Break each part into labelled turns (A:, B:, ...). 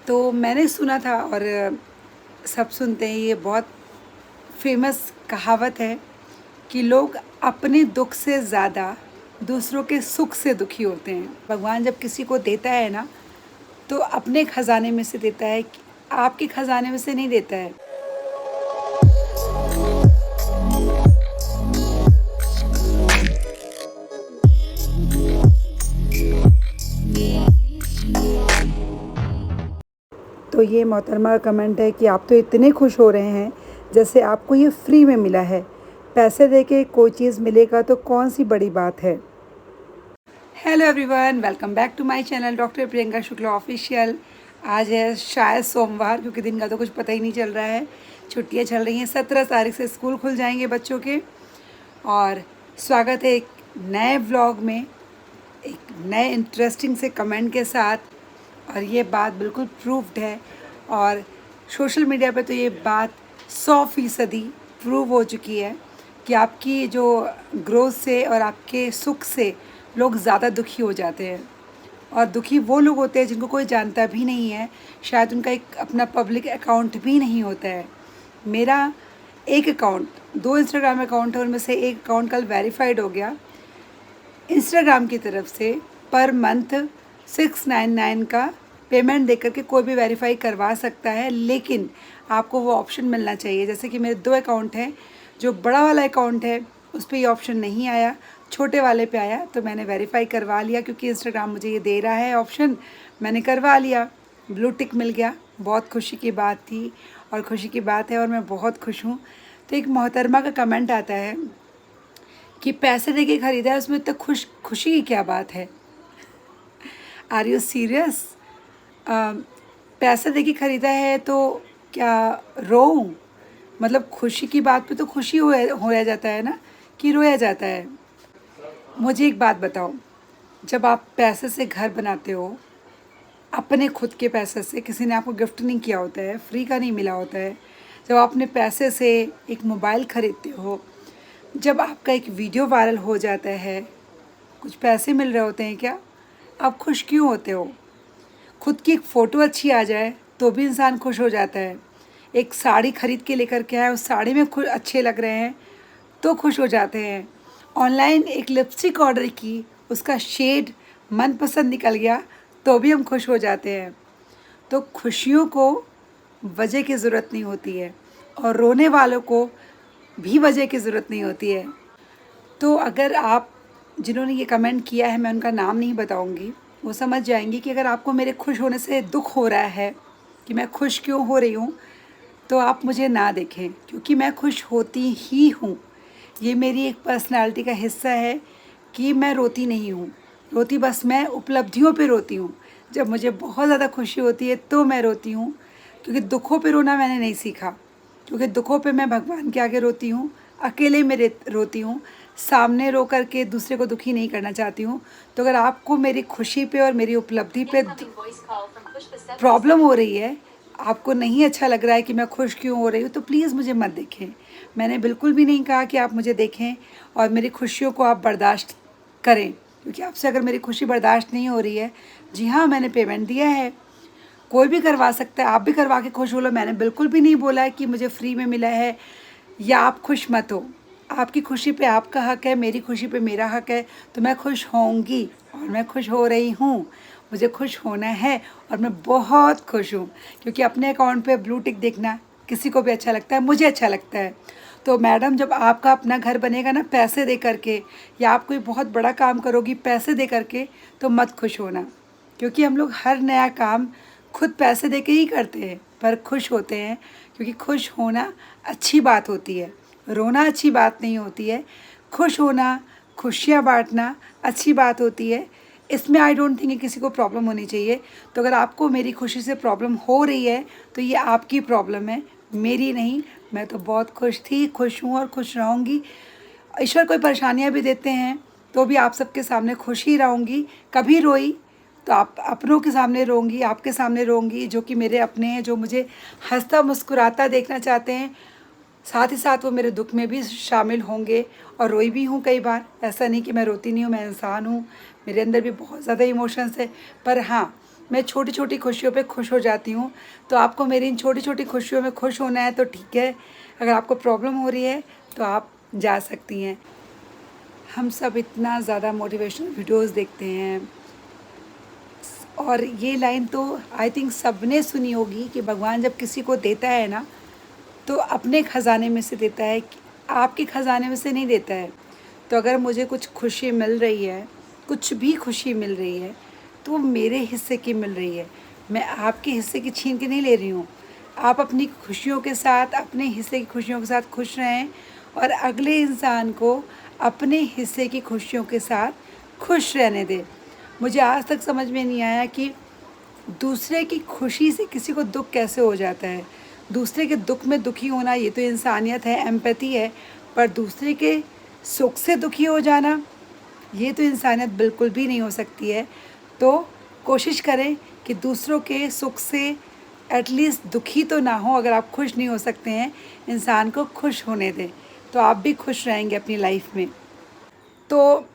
A: तो मैंने सुना था और सब सुनते हैं, ये बहुत फेमस कहावत है कि लोग अपने दुख से ज़्यादा दूसरों के सुख से दुखी होते हैं। भगवान जब किसी को देता है ना, तो अपने खजाने में से देता है, आपके खजाने में से नहीं देता है। तो ये मोहतरमा का कमेंट है कि आप तो इतने खुश हो रहे हैं जैसे आपको ये फ्री में मिला है। पैसे दे के कोई चीज़ मिलेगा तो कौन सी बड़ी बात है। Hello everyone, welcome back to my channel doctor Priyanka Shukla official. आज है शायद सोमवार, क्योंकि दिन का तो कुछ पता ही नहीं चल रहा है। छुट्टियां चल रही हैं, 17 तारीख से स्कूल खुल जाएंगे बच्चों के। और स्वागत है एक नए व्लॉग में, एक नए इंटरेस्टिंग से कमेंट के साथ। और ये बात बिल्कुल प्रूव्ड है, और सोशल मीडिया पे तो ये बात 100% प्रूव हो चुकी है कि आपकी जो ग्रोथ से और आपके सुख से लोग ज़्यादा दुखी हो जाते हैं। और दुखी वो लोग होते हैं जिनको कोई जानता भी नहीं है, शायद उनका एक अपना पब्लिक अकाउंट भी नहीं होता है। मेरा एक अकाउंट, 2 इंस्टाग्राम अकाउंट है, उनमें से एक अकाउंट कल वेरीफाइड हो गया इंस्टाग्राम की तरफ से। पर मंथ 699 का पेमेंट देकर के कोई भी वेरीफाई करवा सकता है, लेकिन आपको वो ऑप्शन मिलना चाहिए। जैसे कि मेरे 2 अकाउंट हैं, जो बड़ा वाला अकाउंट है उस पर ये ऑप्शन नहीं आया, छोटे वाले पे आया, तो मैंने वेरीफाई करवा लिया क्योंकि इंस्टाग्राम मुझे ये दे रहा है ऑप्शन। मैंने करवा लिया, ब्लू टिक मिल गया। बहुत खुशी की बात थी और खुशी की बात है, और मैं बहुत खुश हूँ। तो एक मोहतरमा का कमेंट आता है कि पैसे दे के ख़रीदा है, उसमें इतना खुशी की क्या बात है। Are you serious? पैसा दे के ख़रीदा है तो क्या रोऊं? मतलब खुशी की बात पे तो खुशी होया जाता है ना, कि रोया जाता है। मुझे एक बात बताओ, जब आप पैसे से घर बनाते हो, अपने खुद के पैसे से, किसी ने आपको गिफ्ट नहीं किया होता है, फ्री का नहीं मिला होता है, जब आप अपने पैसे से एक मोबाइल ख़रीदते हो, जब आपका एक वीडियो वायरल हो जाता है, कुछ पैसे मिल रहे होते हैं क्या? आप खुश क्यों होते हो? खुद की एक फ़ोटो अच्छी आ जाए तो भी इंसान खुश हो जाता है। एक साड़ी खरीद के लेकर के आए, उस साड़ी में अच्छे लग रहे हैं तो खुश हो जाते हैं। ऑनलाइन एक लिपस्टिक ऑर्डर की, उसका शेड मनपसंद निकल गया तो भी हम खुश हो जाते हैं। तो खुशियों को वजह की ज़रूरत नहीं होती है, और रोने वालों को भी वजह की ज़रूरत नहीं होती है। तो अगर आप, जिन्होंने ये कमेंट किया है, मैं उनका नाम नहीं बताऊंगी, वो समझ जाएंगी कि अगर आपको मेरे खुश होने से दुख हो रहा है कि मैं खुश क्यों हो रही हूँ, तो आप मुझे ना देखें, क्योंकि मैं खुश होती ही हूँ। ये मेरी एक पर्सनालिटी का हिस्सा है कि मैं रोती नहीं हूँ। रोती बस मैं उपलब्धियों पे रोती हूँ। जब मुझे बहुत ज़्यादा खुशी होती है तो मैं रोती हूँ, क्योंकि दुखों पे रोना मैंने नहीं सीखा। क्योंकि दुखों पे मैं भगवान के आगे रोती हूँ, अकेले में रोती हूँ, सामने रो कर के दूसरे को दुखी नहीं करना चाहती हूँ। तो अगर आपको मेरी खुशी पे और मेरी उपलब्धि पे प्रॉब्लम हो रही है, आपको नहीं अच्छा लग रहा है कि मैं खुश क्यों हो रही हूँ, तो प्लीज़ मुझे मत देखें। मैंने बिल्कुल भी नहीं कहा कि आप मुझे देखें और मेरी खुशियों को आप बर्दाश्त करें, क्योंकि आपसे अगर मेरी खुशी बर्दाश्त नहीं हो रही है, जी हाँ, मैंने पेमेंट दिया है, कोई भी करवा सकता है, आप भी करवा के खुश हो लो। मैंने बिल्कुल भी नहीं बोला है कि मुझे फ्री में मिला है या आप खुश मत हो। आपकी खुशी पे आपका हक है, मेरी खुशी पे मेरा हक है। तो मैं खुश होंगी और मैं खुश हो रही हूँ, मुझे खुश होना है और मैं बहुत खुश हूँ, क्योंकि अपने अकाउंट पे ब्लू टिक देखना किसी को भी अच्छा लगता है, मुझे अच्छा लगता है। तो मैडम, जब आपका अपना घर बनेगा ना पैसे दे करके, या आप कोई बहुत बड़ा काम करोगी पैसे दे करके, तो मत खुश होना, क्योंकि हम लोग हर नया काम खुद पैसे दे के ही करते हैं, पर खुश होते हैं, क्योंकि खुश होना अच्छी बात होती है, रोना अच्छी बात नहीं होती है। खुश होना, खुशियाँ बांटना अच्छी बात होती है। इसमें आई डोंट थिंक किसी को प्रॉब्लम होनी चाहिए। तो अगर आपको मेरी खुशी से प्रॉब्लम हो रही है तो ये आपकी प्रॉब्लम है, मेरी नहीं। मैं तो बहुत खुश थी, खुश हूँ और खुश रहूँगी। ईश्वर कोई परेशानियाँ भी देते हैं तो भी आप सबके सामने खुश ही रहूँगी। कभी रोई तो आप अपनों के सामने रोऊंगी, आपके सामने रोऊंगी, जो कि मेरे अपने हैं, जो मुझे हंसता मुस्कुराता देखना चाहते हैं। साथ ही साथ वो मेरे दुख में भी शामिल होंगे, और रोई भी हूँ कई बार। ऐसा नहीं कि मैं रोती नहीं हूँ, मैं इंसान हूँ, मेरे अंदर भी बहुत ज़्यादा इमोशंस है। पर हाँ, मैं छोटी छोटी खुशियों पे खुश हो जाती हूँ। तो आपको मेरी इन छोटी छोटी खुशियों में खुश होना है तो ठीक है, अगर आपको प्रॉब्लम हो रही है तो आप जा सकती हैं। हम सब इतना ज़्यादा मोटिवेशनल वीडियोस देखते हैं और ये लाइन तो आई थिंक सबने सुनी होगी कि भगवान जब किसी को देता है ना तो अपने ख़जाने में से देता है, आपके ख़जाने में से नहीं देता है। तो अगर मुझे कुछ खुशी मिल रही है, कुछ भी खुशी मिल रही है, तो वो मेरे हिस्से की मिल रही है। मैं आपके हिस्से की छीन के नहीं ले रही हूँ। आप अपनी खुशियों के साथ, अपने हिस्से की खुशियों के साथ खुश रहें और अगले इंसान को अपने हिस्से की खुशियों के साथ खुश रहने दें। मुझे आज तक समझ में नहीं आया कि दूसरे की खुशी से किसी को दुख कैसे हो जाता है। दूसरे के दुख में दुखी होना ये तो इंसानियत है, एम्पैथी है, पर दूसरे के सुख से दुखी हो जाना ये तो इंसानियत बिल्कुल भी नहीं हो सकती है। तो कोशिश करें कि दूसरों के सुख से एटलीस्ट दुखी तो ना हो। अगर आप खुश नहीं हो सकते हैं, इंसान को खुश होने दें, तो आप भी खुश रहेंगे अपनी लाइफ में। तो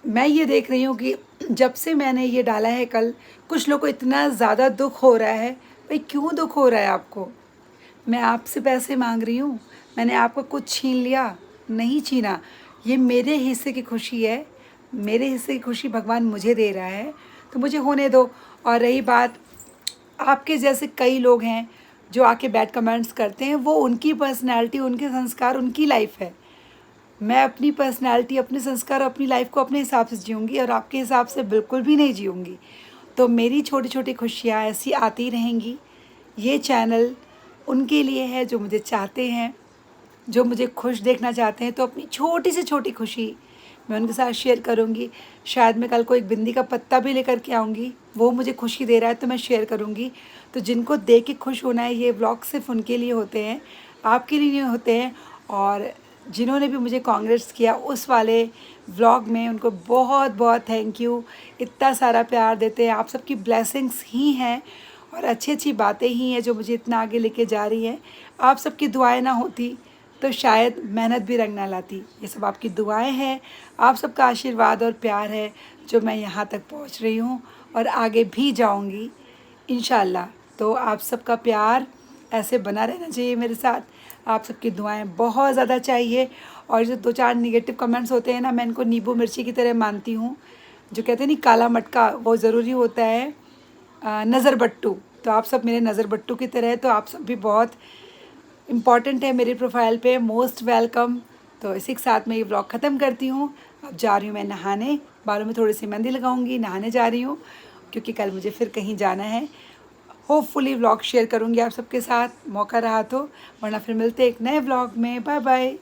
A: मैं ये देख रही हूँ कि जब से मैंने ये डाला है कल, कुछ लोगों को इतना ज़्यादा दुख हो रहा है। भाई क्यों दुख हो रहा है आपको? मैं आपसे पैसे मांग रही हूँ, मैंने आपको कुछ छीन लिया? नहीं छीना। ये मेरे हिस्से की खुशी है, मेरे हिस्से की खुशी भगवान मुझे दे रहा है, तो मुझे होने दो। और रही बात, आपके जैसे कई लोग हैं जो आके बैड कमेंट्स करते हैं, वो उनकी पर्सनैलिटी, उनके संस्कार, उनकी लाइफ है। मैं अपनी पर्सनैलिटी, अपने संस्कार, अपनी लाइफ को अपने हिसाब से जीऊँगी और आपके हिसाब से बिल्कुल भी नहीं जीऊँगी। तो मेरी छोटी छोटी खुशियाँ ऐसी आती रहेंगी। ये चैनल उनके लिए है जो मुझे चाहते हैं, जो मुझे खुश देखना चाहते हैं। तो अपनी छोटी से छोटी खुशी मैं उनके साथ शेयर करूँगी। शायद मैं कल को एक बिंदी का पत्ता भी लेकर के आऊँगी, वो मुझे खुशी दे रहा है तो मैं शेयर करूँगी। तो जिनको देख के खुश होना है, ये व्लॉग सिर्फ उनके लिए होते हैं, आपके लिए नहीं होते हैं। और जिन्होंने भी मुझे कांग्रेट्स किया उस वाले व्लॉग में, उनको बहुत बहुत थैंक यू। इतना सारा प्यार देते हैं, आप सबकी ब्लेसिंग्स ही हैं और अच्छी अच्छी बातें ही हैं जो मुझे इतना आगे लेके जा रही है। आप सबकी दुआएं ना होती तो शायद मेहनत भी रंग ना लाती। ये सब आपकी दुआएं हैं, आप सबका आशीर्वाद और प्यार है जो मैं यहाँ तक पहुँच रही हूँ और आगे भी जाऊँगी इंशाल्लाह। तो आप सबका प्यार ऐसे बना रहना चाहिए मेरे साथ, आप सबकी दुआएं बहुत ज़्यादा चाहिए। और जो 2-4 निगेटिव कमेंट्स होते हैं ना, मैं इनको नींबू मिर्ची की तरह मानती हूँ। जो कहते हैं नहीं काला मटका, वो ज़रूरी होता है नज़र बट्टू। तो आप सब मेरे नज़र बट्टू की तरह है, तो आप सब भी बहुत इम्पॉर्टेंट है मेरी प्रोफाइल पे, मोस्ट वेलकम। तो इसी के साथ मैं ये ब्लॉग ख़त्म करती हूँ। अब जा रही हूँ मैं नहाने, बालों में थोड़ी सी मेहंदी लगाऊंगी, नहाने जा रही हूँ क्योंकि कल मुझे फिर कहीं जाना है। होपफुली व्लॉग शेयर करूँगी आप सबके साथ, मौका रहा तो, वरना फिर मिलते एक नए व्लॉग में। Bye bye.